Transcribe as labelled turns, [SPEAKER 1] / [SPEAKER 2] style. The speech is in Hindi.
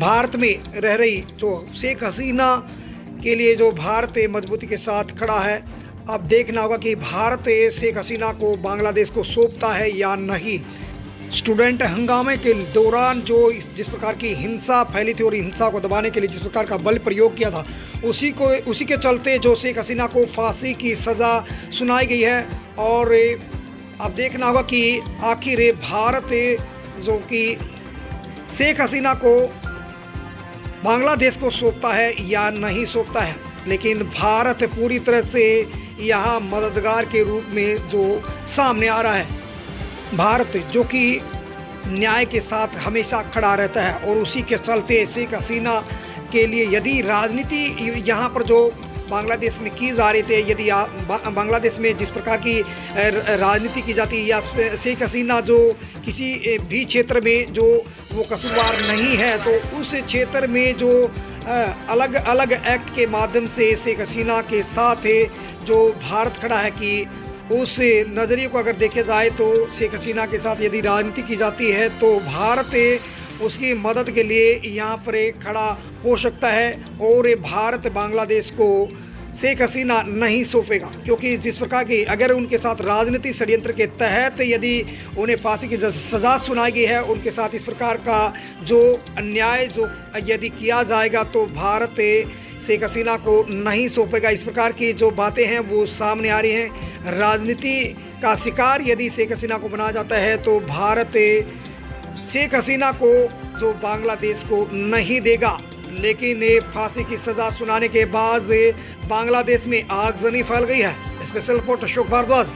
[SPEAKER 1] भारत में रह रही जो शेख हसीना के लिए जो भारत मजबूती के साथ खड़ा है। अब देखना होगा कि भारत शेख हसीना को बांग्लादेश को सौंपता है या नहीं। स्टूडेंट हंगामे के दौरान जिस प्रकार की हिंसा फैली थी और हिंसा को दबाने के लिए जिस प्रकार का बल प्रयोग किया था, उसी के चलते जो शेख हसीना को फांसी की सज़ा सुनाई गई है। और अब देखना होगा कि आखिर भारत जो कि शेख हसीना को बांग्लादेश को सौंपता है या नहीं सौंपता है। लेकिन भारत पूरी तरह से यहाँ मददगार के रूप में जो सामने आ रहा है। भारत जो कि न्याय के साथ हमेशा खड़ा रहता है और उसी के चलते शेख हसीना के लिए यदि राजनीति यहाँ पर जो बांग्लादेश में की जा रही थी, यदि बांग्लादेश में जिस प्रकार की राजनीति की जाती है या शेख हसीना जो किसी भी क्षेत्र में जो वो कसूरवार नहीं है, तो उस क्षेत्र में जो अलग अलग एक्ट के माध्यम से शेख हसीना के साथ जो भारत खड़ा है कि उस नज़रिए को अगर देखे जाए तो शेख हसीना के साथ यदि राजनीति की जाती है तो भारत उसकी मदद के लिए यहाँ पर खड़ा हो सकता है। और भारत बांग्लादेश को शेख हसीना नहीं सौंपेगा, क्योंकि जिस प्रकार की अगर उनके साथ राजनीतिक षड्यंत्र के तहत यदि उन्हें फांसी की सज़ा सुनाई गई है, उनके साथ इस प्रकार का जो अन्याय जो यदि किया जाएगा तो भारत शेख हसीना को नहीं सौंपेगा। इस प्रकार की जो बातें हैं वो सामने आ रही हैं। राजनीति का शिकार यदि शेख हसीना को बनाया जाता है तो भारत शेख हसीना को जो बांग्लादेश को नहीं देगा। लेकिन फांसी की सज़ा सुनाने के बाद बांग्लादेश में आगजनी फैल गई है। Special report Ashok Bhardwaj.